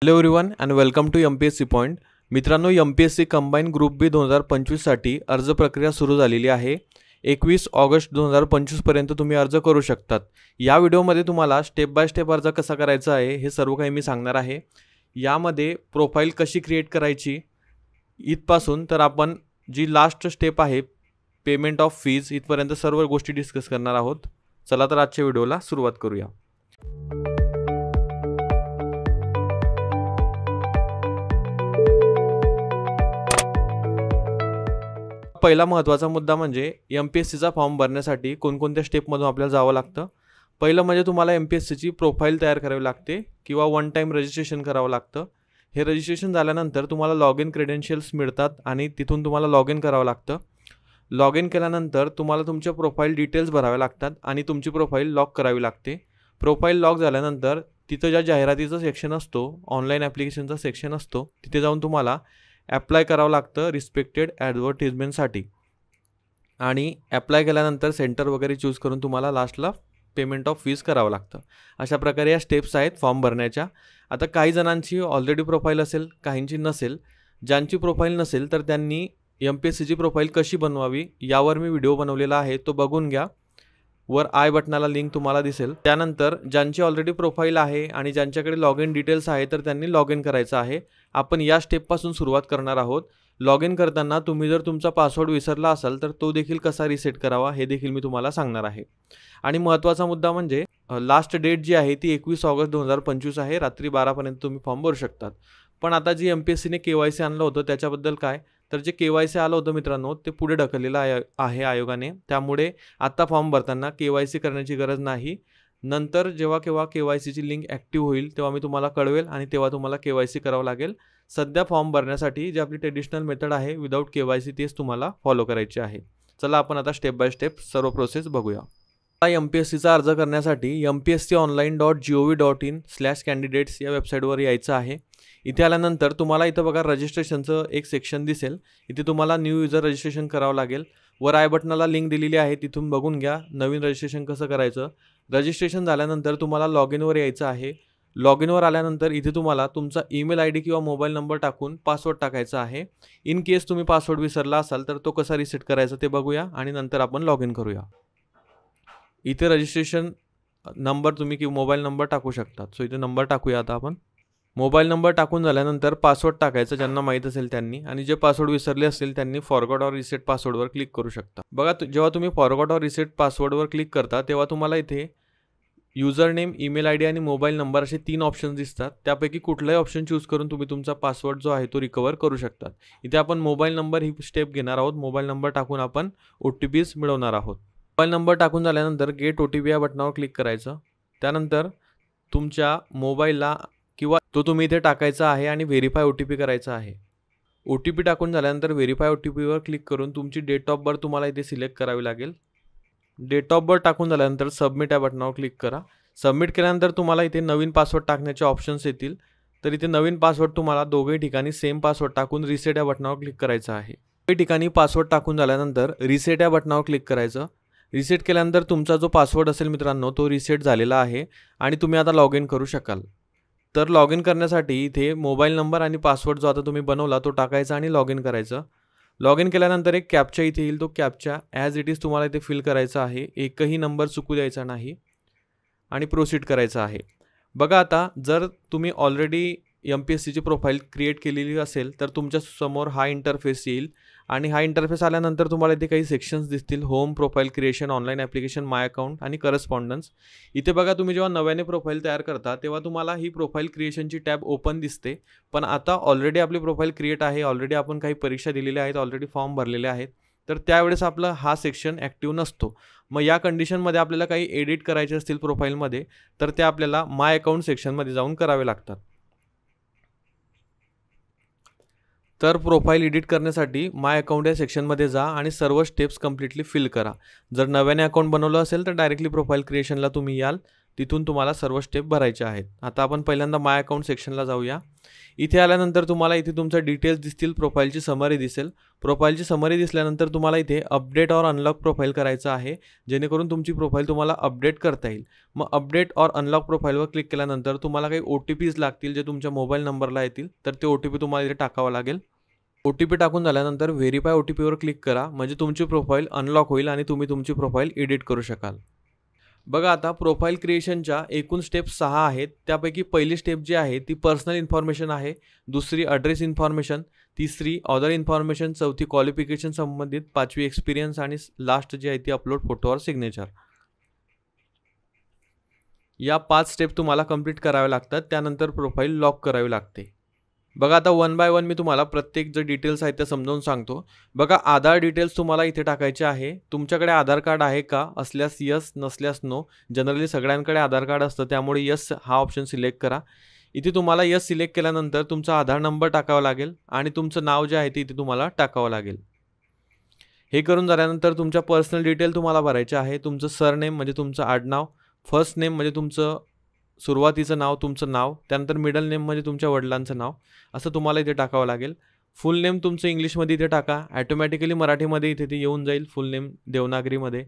Hello everyone and welcome to MPSC point. मित्रांनो, MPSC combine group B 2025 साठी अर्ज प्रक्रिया सुरू झालेली आहे. 21 ऑगस्ट 2025 पर्यंत तुम्ही अर्ज करू शकतात. या व्हिडिओमध्ये तुम्हाला स्टेप बाय स्टेप अर्ज कसा करायचा आहे हे सर्व काही मी सांगणार आहे. यामध्ये प्रोफाईल कशी क्रिएट करायची इथपासून तर आपण जी लास्ट स्टेप आहे पेमेंट ऑफ फीज इथपर्यंत सर्व गोष्टी डिस्कस करणार आहोत. चला तर आजच्या व्हिडिओला सुरुवात करूया. पहिला महत्त्वाचा मुद्दा म्हणजे MPSCचा फॉर्म भरण्यासाठी कोणकोणत्या स्टेपमधून आपल्याला जावं लागतं. पहिलं म्हणजे तुम्हाला MPSCची प्रोफाईल तयार करावी लागते किंवा वन टाइम रजिस्ट्रेशन करावं लागतं. हे रजिस्ट्रेशन झाल्यानंतर तुम्हाला लॉग इन क्रेडेन्शियल्स मिळतात आणि तिथून तुम्हाला लॉग इन करावं लागतं. लॉग इन केल्यानंतर तुम्हाला तुमच्या प्रोफाईल डिटेल्स भरावे लागतात आणि तुमची प्रोफाईल लॉक करावी लागते. प्रोफाईल लॉक झाल्यानंतर तिथं ज्या जाहिरातीचा सेक्शन असतो, ऑनलाईन ॲप्लिकेशनचा सेक्शन असतो, तिथे जाऊन तुम्हाला ॲप्लाय करावं लागतं रिस्पेक्टेड ॲडव्हर्टिजमेंटसाठी. आणि ॲप्लाय केल्यानंतर सेंटर वगैरे चूज करून तुम्हाला लास्टला पेमेंट ऑफ फीज करावं लागतं. अशा प्रकारे या स्टेप्स आहेत फॉर्म भरण्याच्या. आता काही जणांची ऑलरेडी प्रोफाईल असेल, काहींची नसेल. ज्यांची प्रोफाईल नसेल तर त्यांनी MPSCची प्रोफाईल कशी बनवावी यावर मी व्हिडिओ बनवलेला आहे, तो बघून घ्या. वर आय बटनाला लिंक तुम्हाला दिसेल. त्यानंतर ज्यांची ऑलरेडी प्रोफाईल आहे आणि ज्यांच्याकडे लॉग इन डिटेल्स आहे तर त्यांनी लॉग इन करायचं आहे. आपण या स्टेपपासून सुरुवात करणार आहोत. लॉग इन करताना तुम्ही जर तुमचा पासवर्ड विसरला असाल तर तो देखील कसा रिसेट करावा हे देखील मी तुम्हाला सांगणार आहे. आणि महत्त्वाचा मुद्दा म्हणजे लास्ट डेट जी आहे ती 21 ऑगस्ट 2025 आहे. रात्री 12पर्यंत तुम्ही फॉर्म भरू शकतात. पण आता जी MPSCने KYC आणलं होतं त्याच्याबद्दल काय, तर जे KYC आलं होतं मित्रांनो ते पुढे ढकललेलं आहे आयोगाने. त्यामुळे आत्ता फॉर्म भरताना KYC करण्याची गरज नाही. नंतर जेव्हा केव्हा KYCची लिंक ॲक्टिव्ह होईल तेव्हा मी तुम्हाला कळवेल आणि तेव्हा तुम्हाला KYC करावं लागेल. सध्या फॉर्म भरण्यासाठी जी आपली ट्रेडिशनल मेथड आहे विदाऊट KYC तेच तुम्हाला फॉलो करायची आहे. चला आपण आता स्टेप बाय स्टेप सर्व प्रोसेस बघूया. MPSCचा अर्ज करण्यासाठी mpsconline.gov.in/candidates या वेबसाईटवर यायचं आहे. इथे आल्यानंतर तुम्हाला इथं बघा रजिस्ट्रेशनचं एक सेक्शन दिसेल. इथे तुम्हाला न्यू युजर रजिस्ट्रेशन करावं लागेल. वर आय बटनाला लिंक दिलेली आहे, तिथून बघून घ्या नवीन रजिस्ट्रेशन कसं करायचं. रजिस्ट्रेशन झाल्यानंतर तुम्हाला लॉग इनवर यायचं आहे. लॉग इनवर आल्यानंतर इथे तुम्हाला तुमचा ईमेल ID किंवा मोबाईल नंबर टाकून पासवर्ड टाकायचा आहे. इन केस तुम्ही पासवर्ड विसरला असाल तर तो कसा रिसेट करायचा ते बघूया आणि नंतर आपण लॉग इन करूया. इथे रजिस्ट्रेशन नंबर तुम्ही किंवा मोबाईल नंबर टाकू शकतात. सो इथे नंबर टाकूया. आता आपण मोबाईल नंबर टाकून झाल्यानंतर पासवर्ड टाकायचं ज्यांना माहीत असेल त्यांनी, आणि जे पासवर्ड विसरले असतील त्यांनी फॉरगॉट ऑर रिसेट पासवर्डवर क्लिक करू शकता. बघा जेव्हा तुम्ही फॉरगॉट ऑर रिसेट पासवर्डवर क्लिक करता तेव्हा तुम्हाला इथे युजर नेम, ईमेल ID आणि मोबाईल नंबर असे 3 ऑप्शन्स दिसतात. त्यापैकी कुठलाही ऑप्शन चूज करून तुम्ही तुमचा पासवर्ड जो आहे तो रिकवर करू शकतात. इथे आपण मोबाईल नंबर ही स्टेप घेणार आहोत. मोबाईल नंबर टाकून आपण OTPs मिळवणार आहोत. मोबाईल नंबर टाकून झाल्यानंतर गेट OTP या बटनावर क्लिक करायचं. त्यानंतर तुमच्या मोबाईलला किंवा तो तुम्ही इथे टाकायचा आहे आणि व्हेरीफाय OTP करायचा आहे. OTP टाकून झाल्यानंतर व्हेरीफाय OTPवर क्लिक करून तुमची डेट ऑफ बर्थ तुम्हाला इथे सिलेक्ट करावी लागेल. डेट ऑफ बर्थ टाकून झाल्यानंतर सबमिट या बटनावर क्लिक करा. सबमिट केल्यानंतर तुम्हाला इथे नवीन पासवर्ड टाकण्याचे ऑप्शन्स येतील. तर इथे नवीन पासवर्ड तुम्हाला दोघे ठिकाणी सेम पासवर्ड टाकून रिसेट या बटनावर क्लिक करायचं आहे. दोघे ठिकाणी पासवर्ड टाकून झाल्यानंतर रिसेट या बटनावर क्लिक करायचं. रिसेट केल्यानंतर तुमचा जो पासवर्ड असेल मित्रांनो तो रिसेट झालेला आहे आणि तुम्ही आता लॉग इन करू शकाल. तर लॉग इन करण्यासाठी इथे मोबाईल नंबर आणि पासवर्ड जो आता तुम्ही बनवला तो टाकायचा आणि लॉग इन करायचं. लॉग इन केल्यानंतर एक कॅप्चा इथे येईल. तो कॅप्चा ॲज इट इज तुम्हाला इथे फिल करायचा आहे. एकही नंबर चुकू द्यायचा नाही आणि प्रोसीड करायचं आहे. बघा आता जर तुम्ही ऑलरेडी MPSCची प्रोफाईल क्रिएट केलेली असेल तर तुमच्या समोर हा इंटरफेस येईल. आणि हा इंटरफेस आल्यानंतर तुम्हाला इथे काही सेक्शन्स दिसतील. Home, profile creation, online application, my account आणि करस्पॉन्डन्स. इथे बघा तुम्ही जेव्हा नव्याने प्रोफाईल तयार करता तेव्हा तुम्हाला ही प्रोफाईल क्रिएशनची टॅब ओपन दिसते. पण आता ऑलरेडी आपली प्रोफाईल क्रिएट आहे, ऑलरेडी आपण काही परीक्षा दिलेल्या आहेत, ऑलरेडी फॉर्म भरलेले आहेत, तर त्यावेळेस आपला हा सेक्शन ॲक्टिव्ह नसतो. मग या कंडिशनमध्ये आपल्याला काही एडिट करायचे असतील प्रोफाईलमध्ये तर ते आपल्याला माय अकाउंट सेक्शनमध्ये जाऊन करावे लागतात. तर प्रोफाईल एडिट करण्यासाठी माय अकाउंट या सेक्शनमध्ये जा आणि सर्व स्टेप्स कम्प्लिटली फिल करा. जर नव्याने अकाउंट बनवलं असेल तर डायरेक्टली प्रोफाईल क्रिएशनला तुम्ही याल. तिथून तुम्हाला सर्व स्टेप भरायचे आहेत. आता आपण पहिल्यांदा माय अकाउंट सेक्शनला जाऊया. इथे आल्यानंतर तुम्हाला इथे तुमच्या डिटेल्स दिसतील, प्रोफाईलची समरी दिसेल. प्रोफाईलची समरी दिसल्यानंतर तुम्हाला इथे अपडेट और अनलॉक प्रोफाईल करायचं आहे, जेणेकरून तुमची प्रोफाईल तुम्हाला अपडेट करता येईल. मग अपडेट और अनलॉक प्रोफाईलवर क्लिक केल्यानंतर तुम्हाला काही OTPs लागतील, जे तुमच्या मोबाईल नंबरला येतील. तर ते OTP तुम्हाला इथे टाकावं लागेल. OTP टाकून झाल्यानंतर व्हेरीफाय OTPवर क्लिक करा, म्हणजे तुमची प्रोफाईल अनलॉक होईल आणि तुम्ही तुमची प्रोफाईल एडिट करू शकाल. बघा, आता प्रोफाईल क्रिएशनच्या एकूण स्टेप 6 आहेत. त्यापैकी पहिली स्टेप जी आहे ती पर्सनल इन्फॉर्मेशन आहे, दुसरी ॲड्रेस इन्फॉर्मेशन, तिसरी अदर इन्फॉर्मेशन, चौथी क्वालिफिकेशन संबंधित, पाचवी एक्सपिरियन्स आणि लास्ट जी आहे ती अपलोड फोटो और सिग्नेचर. या 5 स्टेप तुम्हाला कंप्लीट कराव्या लागतात. त्यानंतर प्रोफाईल लॉक करावी लागते. बघा, आता वन बाय वन मी तुम्हाला प्रत्येक जे डिटेल्स आहेत ते समजावून सांगतो. बघा, आधार डिटेल्स तुम्हाला इथे टाकायचे आहे. तुमच्याकडे आधार कार्ड आहे का, असल्यास यस, नसल्यास नो. जनरली सगळ्यांकडे आधार कार्ड असतं, त्यामुळे यस हा ऑप्शन सिलेक्ट करा. इथे तुम्हाला यस सिलेक्ट केल्यानंतर तुमचा आधार नंबर टाकावा लागेल आणि तुमचं नाव जे आहे ते इथे तुम्हाला टाकावं लागेल. हे करून झाल्यानंतर तुमच्या पर्सनल डिटेल तुम्हाला भरायचे आहे. तुमचं सरनेम म्हणजे तुमचं आडनाव, फर्स्ट नेम म्हणजे तुमचं सुरुवातीचं नाव, तुमचं नाव, त्यानंतर मिडल नेम म्हणजे तुमच्या वडिलांचं नाव, असं तुम्हाला इथे टाकावं लागेल. फुल नेम तुमचं इंग्लिशमध्ये इथे टाका, ॲटोमॅटिकली मराठीमध्ये इथे ते येऊन जाईल फुल नेम देवनागरीमध्ये.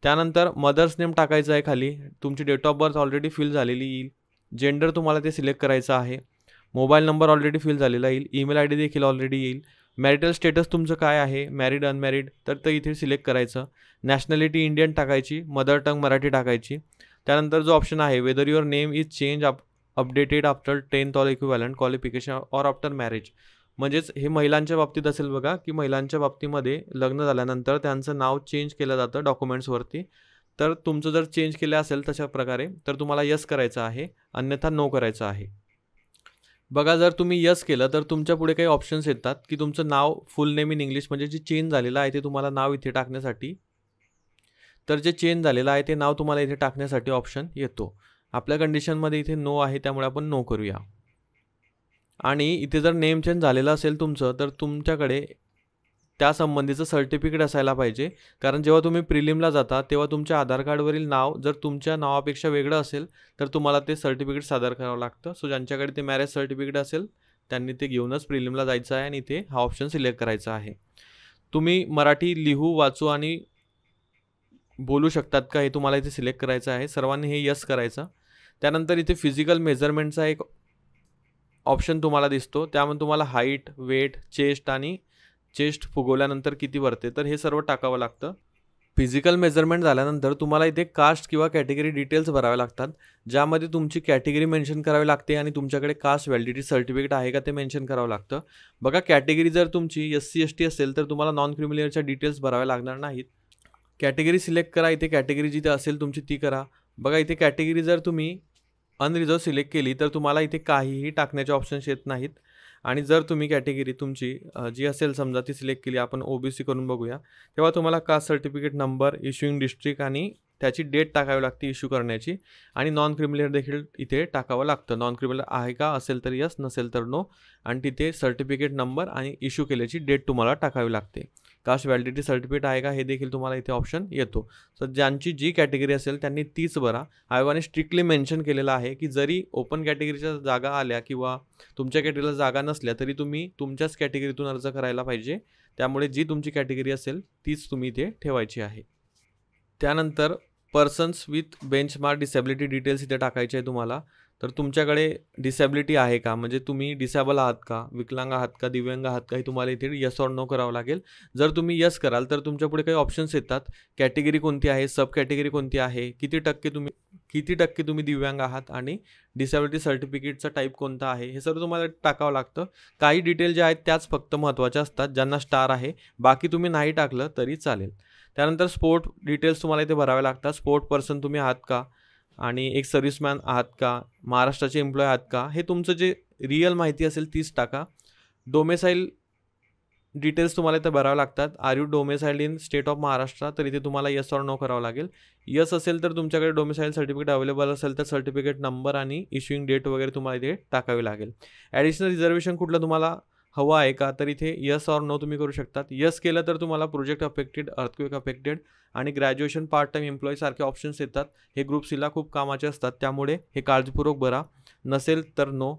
त्यानंतर मदर्स नेम टाकायचं आहे खाली. तुमची date of birth already fill झालेली येईल. जेंडर तुम्हाला ते सिलेक्ट करायचं आहे. मोबाईल नंबर ऑलरेडी फिल झालेला येईल. ईमेल ID देखील ऑलरेडी येईल. मॅरिटल स्टेटस तुमचं काय आहे, मॅरिड अनमॅरिड, तर ते इथे सिलेक्ट करायचं. नॅशनॅलिटी इंडियन टाकायची, मदर टंग मराठी टाकायची. त्यानंतर जो ऑप्शन आहे whether your name is change updated after 10th or equivalent qualification or after marriage, म्हणजेच हे महिलांच्या बाबतीत असेल बघा, की महिलांच्या बाबतीमध्ये लग्न झाल्यानंतर त्यांचं नाव चेंज केलं जातं डॉक्युमेंट्सवरती. तर तुमचं जर चेंज केलं असेल तशा प्रकारे तर तुम्हाला यस करायचं आहे, अन्यथा नो करायचं आहे. बघा, जर तुम्ही यस केलं तर तुमच्या पुढे काही ऑप्शन्स येतात, की तुमचं नाव फुल नेम इन इंग्लिश म्हणजे जे चेंज झालेलं आहे ते तुम्हाला नाव इथे टाकण्यासाठी, तर जे चेंज झालेलं आहे ते नाव तुम्हाला इथे टाकण्यासाठी ऑप्शन येतो. आपल्या कंडिशनमध्ये इथे नो आहे, त्यामुळे आपण नो करूया. आणि इथे जर नेम चेंज झालेलं असेल तुमचं, तर तुमच्याकडे त्या संबंधीचं सर्टिफिकेट असायला पाहिजे. कारण जेव्हा तुम्ही प्रिलिमला जाता तेव्हा तुमच्या आधार कार्डवरील नाव जर तुमच्या नावापेक्षा वेगळं असेल तर तुम्हाला ते सर्टिफिकेट सादर करावं लागतं. सो ज्यांच्याकडे ते मॅरेज सर्टिफिकेट असेल त्यांनी ते घेऊनच प्रिलिमला जायचं आहे आणि इथे हा ऑप्शन सिलेक्ट करायचा आहे. तुम्ही मराठी लिहू, वाचू आणि बोलू शकतात का हे तुम्हाला इथे सिलेक्ट करायचं आहे. सर्वांनी हे यस करायचं. त्यानंतर इथे फिजिकल मेजरमेंटचा एक ऑप्शन तुम्हाला दिसतो. त्यामध्ये तुम्हाला हाईट, वेट, चेस्ट आणि चेस्ट फुगवल्यानंतर किती भरते तर हे सर्व टाकावं लागतं. फिजिकल मेजरमेंट झाल्यानंतर तुम्हाला इथे कास्ट किंवा कॅटेगरी डिटेल्स भरावे लागतात, ज्यामध्ये तुमची कॅटेगरी मेन्शन करावी लागते आणि तुमच्याकडे कास्ट व्हॅलिडिटी सर्टिफिकेट आहे का ते मेन्शन करावं लागतं. बघा, कॅटेगरी जर तुमची SC ST असेल तर तुम्हाला नॉन क्रिमिलियरच्या डिटेल्स भराव्या लागणार नाहीत. कॅटेगरी सिलेक्ट करा. इथे कॅटेगरी जिथे असेल तुमची ती करा. बघा, इथे कॅटेगरी जर तुम्ही अनरिझर्व सिलेक्ट केली तर तुम्हाला इथे काहीही टाकण्याचे ऑप्शन्स येत नाहीत. आणि जर तुम्ही कॅटेगरी तुमची जी असेल समजा ती सिलेक्ट केली, आपण OBC करून बघूया, तेव्हा तुम्हाला caste certificate number, issuing district आणि त्याची डेट टाकावी लागते इश्यू करण्याची. आणि नॉन क्रिमिलियर देखील इथे टाकावं लागतं. नॉन क्रिमिलियर आहे का असेल तर यस, नसेल तर नो. आणि तिथे सर्टिफिकेट नंबर आणि इश्यू केल्याची डेट तुम्हाला टाकावी लागते. कास्ट व्हॅलिडिटी सर्टिफिकेट आहे का हे देखील तुम्हाला इथे ऑप्शन येतो. तर ज्यांची जी कॅटेगरी असेल त्यांनी तीच भरा. आयोगाने स्ट्रिक्टली मेन्शन केलेलं आहे की जरी ओपन कॅटेगरीच्या जागा आल्या किंवा तुमच्या कॅटेगरीला जागा नसल्या तरी तुम्ही तुमच्याच कॅटेगरीतून अर्ज करायला पाहिजे. त्यामुळे जी तुमची कॅटेगरी असेल तीच तुम्ही इथे ठेवायची आहे. त्यानंतर persons with benchmark disability details इथे टाकायचे आहे तुम्हाला. तर तुमच्याकडे डिसॅबिलिटी आहे का, म्हणजे तुम्ही डिसॅबल आहात का, विकलांग आहात का, दिव्यांग आहात का, हे तुम्हाला इथे यस और नो करावं लागेल. जर तुम्ही यस कराल तर तुमच्या पुढे काही ऑप्शन्स येतात. कॅटेगरी कोणती आहे, सब कॅटेगरी कोणती आहे, किती टक्के तुम्ही दिव्यांग आहात आणि डिसॅबिलिटी सर्टिफिकेटचा टाईप कोणता आहे, हे सर्व तुम्हाला टाकावं लागतं. काही डिटेल ज्या आहेत त्याच फक्त महत्त्वाच्या असतात, ज्यांना स्टार आहे. बाकी तुम्ही नाही टाकलं तरी चालेल. त्यानंतर स्पोर्ट डिटेल्स तुम्हाला इथे भरावे लागतात. स्पोर्ट पर्सन तुम्ही आहात का आणि एक सर्व्हिसमॅन आहात का, महाराष्ट्राचे एम्प्लॉय आहात का, हे तुमचं जे रिअल माहिती असेल तीच टाका. डोमेसाईल डिटेल्स तुम्हाला इथे भरावे लागतात. Are you domiciled in state of Maharashtra, तर इथे तुम्हाला यस और नो करावं लागेल. यस असेल तर तुमच्याकडे डोमेसाईल सर्टिफिकेट अवेलेबल असेल तर सर्टिफिकेट नंबर आणि इश्युइंग डेट वगैरे तुम्हाला इथे टाकावी लागेल. ॲडिशनल रिझर्वेशन कुठलं तुम्हाला हवा आहे का, तर इथे यस ऑर नो तुम्ही करू शकतात. यस केलं तर तुम्हाला प्रोजेक्ट अफेक्टेड, अर्थक्वेक अफेक्टेड आणि ग्रॅज्युएशन पार्ट टाईम एम्प्लॉई सारखे ऑप्शन्स येतात. हे ग्रुप सीला खूप कामाचे असतात, त्यामुळे हे काळजीपूर्वक भरा. नसेल तर नो.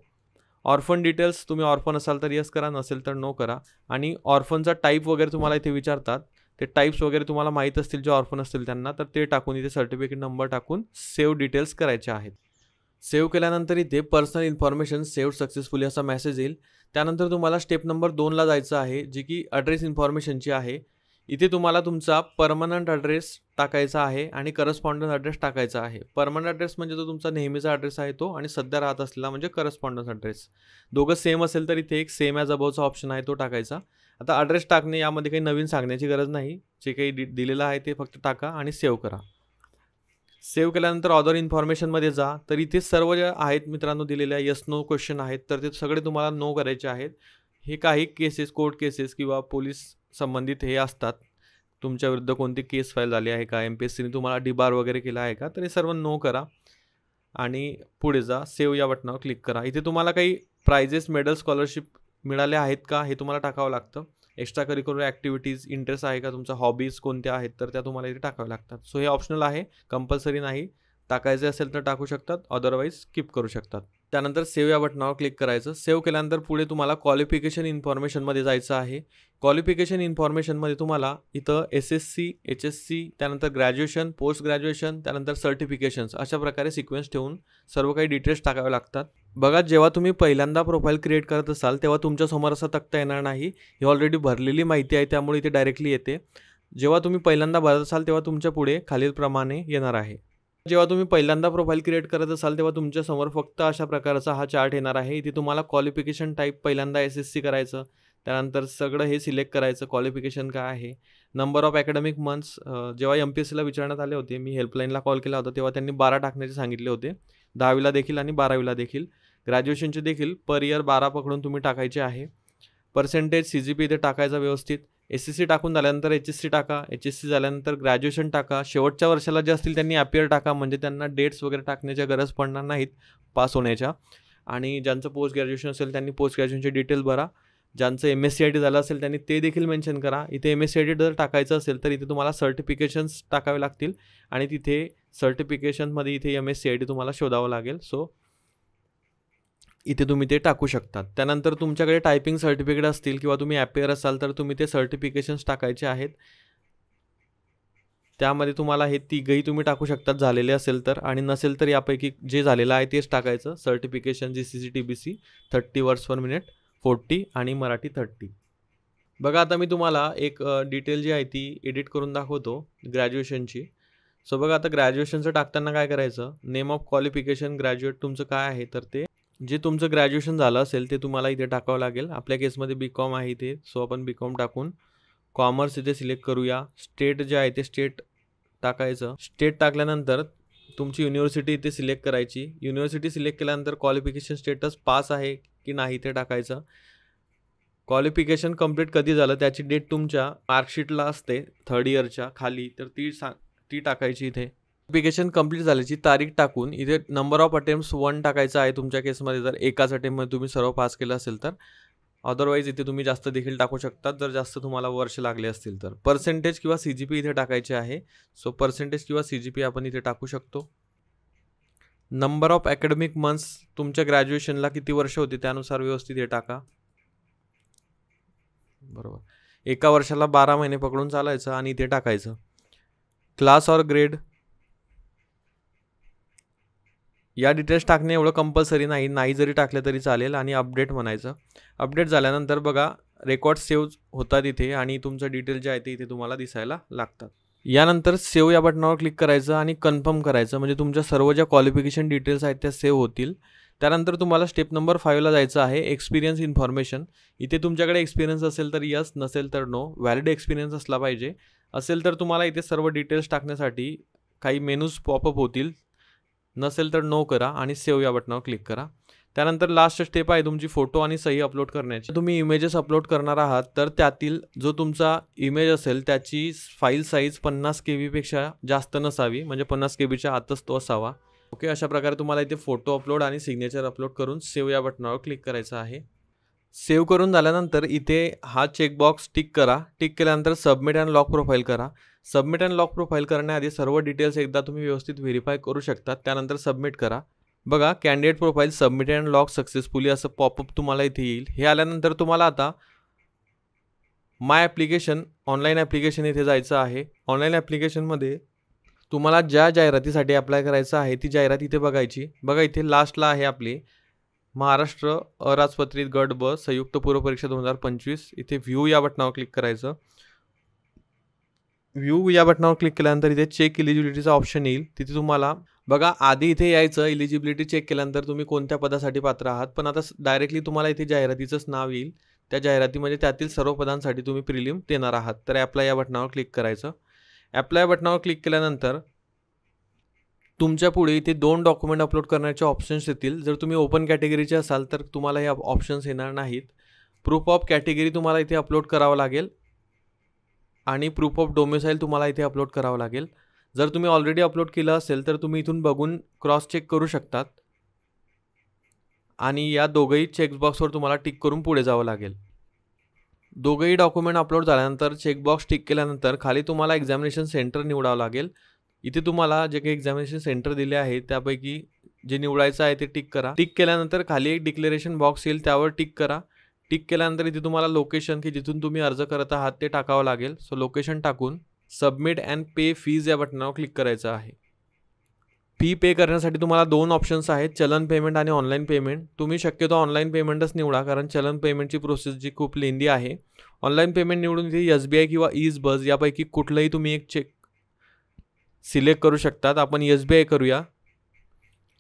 ऑर्फन डिटेल्स, तुम्ही ऑर्फन असाल तर यस करा, नसेल तर नो करा. आणि ऑर्फनचा टाईप वगैरे तुम्हाला इथे विचारतात, ते टाईप्स वगैरे तुम्हाला माहीत असतील जे ऑर्फन असतील त्यांना, तर ते टाकून इथे सर्टिफिकेट नंबर टाकून सेव्ह डिटेल्स करायचे आहेत. सेव्ह केल्यानंतर इथे पर्सनल इन्फॉर्मेशन सेव्ह सक्सेसफुली असा मेसेज येईल. त्यानंतर तुम्हाला स्टेप नंबर 2ला जायचं आहे, जी की ॲड्रेस इन्फॉर्मेशनची आहे. इथे तुम्हाला तुमचा परमनंट ॲड्रेस टाकायचा आहे आणि करस्पॉन्डन्स ॲड्रेस टाकायचा आहे. परमनंट ॲड्रेस म्हणजे जो तुमचा नेहमीचा ॲड्रेस आहे तो, आणि सध्या राहत असलेला म्हणजे करस्पॉन्डन्स ॲड्रेस. दोघं सेम असेल तर इथे एक सेम ॲज अबावचा ऑप्शन आहे तो टाकायचा. आता ॲड्रेस टाकणे यामध्ये काही नवीन सांगण्याची गरज नाही, जे काही दिलेलं आहे ते फक्त टाका आणि सेव्ह करा. सेव्ह केल्यानंतर अदर इन्फॉर्मेशनमध्ये जा, तर इथे सर्व जे आहेत मित्रांनो दिलेल्या यस नो क्वेश्चन आहेत, तर ते सगळे तुम्हाला नो करायचे आहेत. हे काही केसेस, कोर्ट केसेस किंवा पोलीस संबंधित हे असतात. तुमच्या विरुद्ध कोणती केस फाईल झाली आहे का, MPSCने तुम्हाला डिबार वगैरे केला आहे का, तर हे सर्व नो करा आणि पुढे जा. सेव्ह या बटनावर क्लिक करा. इथे तुम्हाला काही प्राइजेस, मेडल, स्कॉलरशिप मिळाले आहेत का हे तुम्हाला टाकावं लागतं. एक्स्ट्रा करिक्युलर ॲक्टिव्हिटीज इंटरेस्ट आहे का, तुमचा हॉबीज कोणत्या आहेत तर त्या तुम्हाला इथे टाकाव्या लागतात. सो हे ऑप्शनल आहे, कंपल्सरी नाही. टाकायचे असेल तर टाकू शकतात, अदरवाईज स्किप करू शकतात. त्यानंतर सेव्ह या बटनावर क्लिक करायचं. सेव्ह केल्यानंतर पुढे तुम्हाला क्वालिफिकेशन इन्फॉर्मेशनमध्ये जायचं आहे. क्वालिफिकेशन इन्फॉर्मेशनमध्ये तुम्हाला इथं SSC, HSC, त्यानंतर ग्रॅज्युएशन, पोस्ट ग्रॅज्युएशन, त्यानंतर सर्टिफिकेशन्स अशा प्रकारे सिक्वेन्स ठेवून सर्व काही डिटेल्स टाकावे लागतात. बघा, जेव्हा तुम्ही पहिल्यांदा प्रोफाईल क्रिएट करत असाल तेव्हा तुमच्यासमोर असा तक्ता येणार नाही. ही ऑलरेडी भरलेली माहिती आहे, त्यामुळे इथे डायरेक्टली येते. जेव्हा तुम्ही पहिल्यांदा भरत असाल तेव्हा तुमच्या पुढे खालीलप्रमाणे येणार आहे. जेव्हा तुम्ही पहिल्यांदा प्रोफाईल क्रिएट करत असाल तेव्हा तुमच्यासमोर फक्त अशा प्रकारचा हा चार्ट येणार आहे. इथे तुम्हाला क्वालिफिकेशन टाईप पहिल्यांदा SSC करायचं, त्यानंतर सगळं हे सिलेक्ट करायचं, क्वालिफिकेशन काय आहे, नंबर ऑफ अकॅडमिक मंथ्स. जेव्हा MPSCला विचारण्यात आले होते, मी हेल्पलाईनला कॉल केला होता तेव्हा त्यांनी 12 टाकण्याचे सांगितले होते, 10वीला देखील आणि 12वीला देखील. ग्रॅज्युएशनचे देखील पर इयर 12 पकडून तुम्ही टाकायचे आहे. पर्सेंटेज CGP इथे टाकायचा व्यवस्थित. SSC टाकून झाल्यानंतर HSC टाका, HSC झाल्यानंतर ग्रॅज्युएशन टाका. शेवटच्या वर्षाला जे असतील त्यांनी ॲपियर टाका, म्हणजे त्यांना डेट्स वगैरे टाकण्याच्या गरज पडणार नाहीत पास होण्याच्या. आणि ज्यांचं पोस्ट ग्रॅज्युएशन असेल त्यांनी पोस्ट ग्रॅज्युएशनचे डिटेल भरा. ज्यांचं MSCIT झालं असेल त्यांनी ते देखील मेन्शन करा. इथे MSCIT जर टाकायचं असेल तर इथे तुम्हाला सर्टिफिकेशन्स टाकावे लागतील आणि तिथे सर्टिफिकेशनमध्ये इथे MSCIT तुम्हाला शोधावं लागेल. सो इथे तुम्ही ते टाकू शकतात. त्यानंतर तुमच्याकडे टायपिंग सर्टिफिकेट असतील किंवा तुम्ही ॲपियर असाल तर तुम्ही ते सर्टिफिकेशन्स टाकायचे आहेत. त्यामध्ये तुम्हाला हे तिघही तुम्ही टाकू शकतात झालेले असेल तर, आणि नसेल तर यापैकी जे झालेलं आहे तेच टाकायचं. Certification GCC TBC 30 words per minute 40 आणि मराठी 30. बघा, आता मी तुम्हाला एक डिटेल जी आहे ती एडिट करून दाखवतो ग्रॅज्युएशनची. सो बघा, आता ग्रॅज्युएशनचं टाकताना काय करायचं, नेम ऑफ क्वालिफिकेशन ग्रॅज्युएट तुमचं काय आहे तर ते जे तुमचं ग्रॅज्युएशन झालं असेल ते तुम्हाला इथे टाकावं लागेल. आपल्या केसमध्ये BCom आहे इथे, सो आपण BCom टाकून कॉमर्स इथे सिलेक्ट करूया. स्टेट जे आहे ते स्टेट टाकायचं. स्टेट टाकल्यानंतर तुमची युनिव्हर्सिटी इथे सिलेक्ट करायची. युनिव्हर्सिटी सिलेक्ट केल्यानंतर क्वालिफिकेशन स्टेटस पास आहे की नाही ते टाकायचं. क्वालिफिकेशन कंप्लीट कधी झालं त्याची डेट तुमच्या मार्कशीटला असते 3rd इयरच्या खाली, तर ती टाकायची. इथे क्वालिफिकेशन कंप्लीट झाल्याची तारीख टाकून इथे नंबर ऑफ अटेम्प्ट्स 1 टाकायचं आहे तुमच्या केसमध्ये, जर एकाच अटेम्प्टमध्ये तुम्ही सर्व पास केलं असेल तर. अदरवाईज इथे तुम्ही जास्त देखील टाकू शकतात जर जास्त तुम्हाला वर्ष लागले असतील तर. पर्सेंटेज किंवा CGP इथे टाकायचे आहे. सो पर्सेंटेज किंवा CGP आपण इथे टाकू शकतो. नंबर ऑफ अकॅडमिक मंथ्स, तुमच्या ग्रॅज्युएशनला किती वर्ष होती त्यानुसार व्यवस्थित हे टाका. बरोबर, एका वर्षाला 12 महिने पकडून चालायचं आणि इथे टाकायचं. क्लास ऑर ग्रेड या डिटेल्स टाकणे एवढं कंपल्सरी नाही जरी टाकले तरी चालेल. आणि अपडेट म्हणायचं. अपडेट झाल्यानंतर बघा रेकॉर्ड सेव्ह होतात इथे आणि तुमचं डिटेल जे आहे ते इथे तुम्हाला दिसायला लागतात. यानंतर सेव्ह या बटनावर क्लिक करायचं आणि कन्फर्म करायचं, म्हणजे तुमच्या सर्व ज्या क्वालिफिकेशन डिटेल्स आहेत त्या सेव्ह होतील. त्यानंतर तुम्हाला स्टेप नंबर 5ला जायचं आहे, एक्सपिरियन्स इन्फॉर्मेशन. इथे तुमच्याकडे एक्सपिरियन्स असेल तर यस, नसेल तर नो. व्हॅलिड एक्सपिरियन्स असला पाहिजे. असेल तर तुम्हाला इथे सर्व डिटेल्स टाकण्यासाठी काही मेनूज पॉपअप होतील. नसेल तर नो करा आणि सेव्ह या बटनावर क्लिक करा. त्यानंतर लास्ट स्टेप आहे तुमची फोटो आणि सही अपलोड करण्याची. तुम्ही इमेजेस अपलोड करणार आहात तर त्यातील जो तुमचा इमेज असेल त्याची फाईल साईज 50 KB पेक्षा जास्त नसावी, म्हणजे 50 KBच्या आतच तो असावा. ओके, अशा प्रकारे तुम्हाला इथे फोटो अपलोड आणि सिग्नेचर अपलोड करून सेव्ह या बटनावर क्लिक करायचं आहे. सेव्ह करून झाल्यानंतर इथे हा चेकबॉक्स टिक करा. टिक केल्यानंतर सबमिट अँड लॉक प्रोफाईल करा. सबमिट अँड लॉक प्रोफाईल करण्याआधी सर्व डिटेल्स एकदा तुम्ही व्यवस्थित व्हेरीफाय करू शकता. त्यानंतर सबमिट करा. बघा candidate profile submit and lock successfully असं पॉपअप तुम्हाला इथे येईल. हे आल्यानंतर तुम्हाला आता माय ॲप्लिकेशन ऑनलाईन ॲप्लिकेशन इथे जायचं आहे. ऑनलाईन ॲप्लिकेशनमध्ये तुम्हाला ज्या जाहिरातीसाठी अप्लाय करायचं आहे ती जाहिरात इथे बघायची. बघा इथे लास्टला आहे आपली महाराष्ट्र अराजपत्रित गट ब संयुक्त पूर्व परीक्षा 2025. इथे व्ह्यू या बटनावर क्लिक करायचं. व्ह्यू या बटनावर क्लिक केल्यानंतर इथे चेक इलिजिबिलिटीचा ऑप्शन येईल. तिथे तुम्हाला बघा आधी इथे यायचं इलिजिबिलिटी चेक केल्यानंतर तुम्ही कोणत्या पदासाठी पात्र आहात, पण आता डायरेक्टली तुम्हाला इथे जाहिरातीचंच नाव येईल. त्या जाहिरातीमध्ये त्यातील सर्व पदांसाठी तुम्ही प्रिलिम देणार आहात. तर ॲप्लाय या बटनावर क्लिक करायचं. ॲप्लाय बटनावर क्लिक केल्यानंतर तुमच्या पुढे इथे 2 डॉक्युमेंट अपलोड करण्याचे ऑप्शन्स येतील. जर तुम्ही ओपन कॅटेगरीचे असाल तर तुम्हाला हे ऑप्शन्स येणार नाहीत. प्रूफ ऑफ कॅटेगरी तुम्हाला इथे अपलोड करावं लागेल आणि प्रूफ ऑफ डोमिसाईल तुम्हाला इथे अपलोड करावं लागेल. जर तुम्ही ऑलरेडी अपलोड केलं असेल तर तुम्ही इथून बघून क्रॉस चेक करू शकतात आणि या दोघंही चेकबॉक्सवर तुम्हाला टिक करून पुढे जावं लागेल. दोघंही डॉक्युमेंट अपलोड झाल्यानंतर चेकबॉक्स टिक केल्यानंतर खाली तुम्हाला एक्झामिनेशन सेंटर निवडावं लागेल. इथे तुम्हाला जे काही एक्झामिनेशन सेंटर दिले आहे त्यापैकी जे निवडायचं आहे ते टिक करा. टिक केल्यानंतर खाली एक डिक्लेरेशन बॉक्स येईल त्यावर टिक करा. टिक केल्यानंतर इथे तुम्हाला लोकेशन की जिथून तुम्ही अर्ज करत आहात ते टाकावं लागेल. सो लोकेशन टाकून सबमिट अँड पे फीज या बटनावर क्लिक करायचं आहे. फी पे करण्यासाठी तुम्हाला 2 ऑप्शन्स आहेत, चलन पेमेंट आणि ऑनलाईन पेमेंट. तुम्ही शक्यतो ऑनलाईन पेमेंटच निवडा कारण चलन पेमेंटची प्रोसेस जी खूप लेंदी आहे. ऑनलाईन पेमेंट निवडून इथे SBI किंवा ईज बस यापैकी कुठलंही तुम्ही एक चेक सिलेक्ट करू शकतात. आपण SBI करूया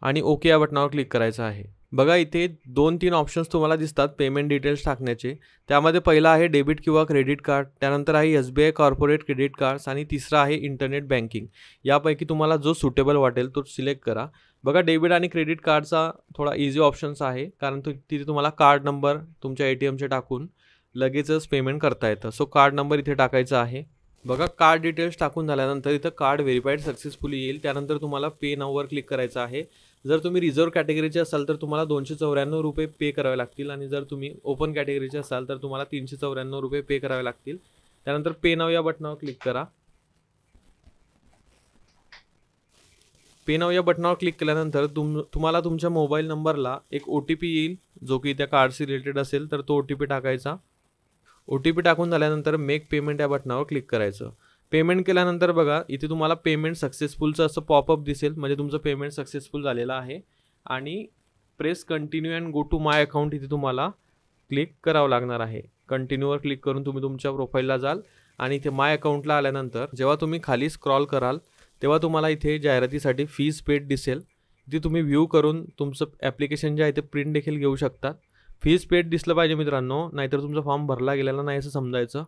आणि ओके या बटनावर क्लिक करायचं आहे. बघा इथे 2-3 ऑप्शन्स तुम्हाला दिसतात पेमेंट डिटेल्स टाकण्याचे. त्यामध्ये पहिला आहे डेबिट किंवा क्रेडिट कार्ड, त्यानंतर आहे SBI कॉर्पोरेट क्रेडिट कार्ड्स आणि तिसरा आहे इंटरनेट बँकिंग. यापैकी तुम्हाला जो सुटेबल वाटेल तो सिलेक्ट करा. बघा डेबिट आणि क्रेडिट कार्डचा थोडा इझी ऑप्शन्स आहे कारण तिथे तुम्हाला कार्ड नंबर तुमच्या ATMचे टाकून लगेचच पेमेंट करता येतं. सो कार्ड नंबर इथे टाकायचा आहे. बघा कार्ड डिटेल्स टाकून झाल्यानंतर इथं कार्ड व्हेरीफाईड सक्सेसफुली येईल. त्यानंतर तुम्हाला पे नाववर क्लिक करायचं आहे. जर तुम्ही रिझर्व्ह कॅटेगरीचे असाल तर तुम्हाला 294 रुपये पे करावे लागतील आणि जर तुम्ही ओपन कॅटेगरीचे असाल तर तुम्हाला 394 रुपये पे करावे लागतील. त्यानंतर पे नाव या बटनावर क्लिक करा. पे नाव या बटनावर क्लिक केल्यानंतर तुम्हाला तुमच्या मोबाईल नंबरला एक OTP येईल जो की त्या कार्डशी रिलेटेड असेल तर तो OTP टाकायचा. OTP टाकून झाल्यानंतर मेक पेमेंट या बटनावर क्लिक करायचं. पेमेंट केल्यानंतर बघा इथे तुम्हाला पेमेंट सक्सेसफुलचं असं पॉपअप दिसेल, म्हणजे तुमचं पेमेंट सक्सेसफुल झालेलं आहे. आणि press continue and go to my account इथे तुम्हाला क्लिक करावं लागणार आहे. कंटिन्यूवर क्लिक करून तुम्ही तुमच्या प्रोफाईलला जाल आणि इथे माय अकाउंटला आल्यानंतर जेव्हा तुम्ही खाली स्क्रॉल कराल तेव्हा तुम्हाला इथे जाहिरातीसाठी फीज पेड दिसेल. इथे तुम्ही व्ह्यू करून तुमचं ॲप्लिकेशन जे आहे ते प्रिंट देखील घेऊ शकतात. फीज पेड दिसलं पाहिजे मित्रांनो, नाहीतर तुमचा फॉर्म भरला गेलेला नाही असं समजायचं.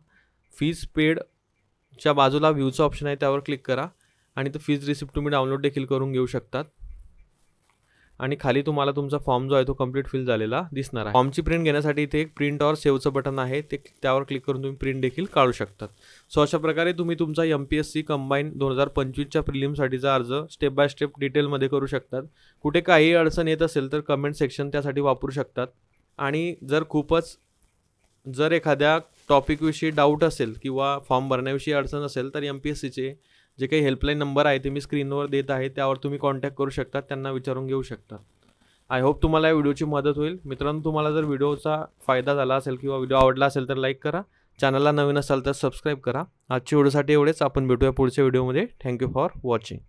फीज पेडच्या बाजूला व्ह्यूचं ऑप्शन आहे त्यावर क्लिक करा आणि तो फीज रिसिप्ट तुम्ही डाउनलोड देखील करून घेऊ शकतात. आणि खाली तुम्हाला तुमचा फॉर्म जो आहे तो कंप्लीट फिल झालेला दिसणार आहे. फॉर्मची प्रिंट घेण्यासाठी इथे एक प्रिंट ऑर सेव्हचं बटन आहे, ते त्यावर क्लिक करून तुम्ही प्रिंट देखील काढू शकतात. सो अशा प्रकारे तुम्ही तुमचा MPSC कंबाईन 2025च्या प्रिलिमसाठीचा अर्ज स्टेप बाय स्टेप डिटेलमध्ये करू शकतात. कुठे काही अडचण येत असेल तर कमेंट सेक्शन त्यासाठी वापरू शकतात. आणि जर एखाद्या टॉपिकविषयी डाऊट असेल किंवा फॉर्म भरण्याविषयी अडचण असेल तर MPSCचे जे काही हेल्पलाईन नंबर आहे ते मी स्क्रीनवर देत आहे, त्यावर तुम्ही कॉन्टॅक्ट करू शकता, त्यांना विचारून घेऊ शकता. आय होप तुम्हाला या व्हिडिओची मदत होईल. मित्रांनो, तुम्हाला जर व्हिडिओचा फायदा झाला असेल किंवा व्हिडिओ आवडला असेल तर लाईक करा, चॅनलला नवीन असाल तर सबस्क्राईब करा. आजच्या व्हिडिओसाठी एवढेच. आपण भेटूया पुढच्या व्हिडिओमध्ये. Thank you for watching.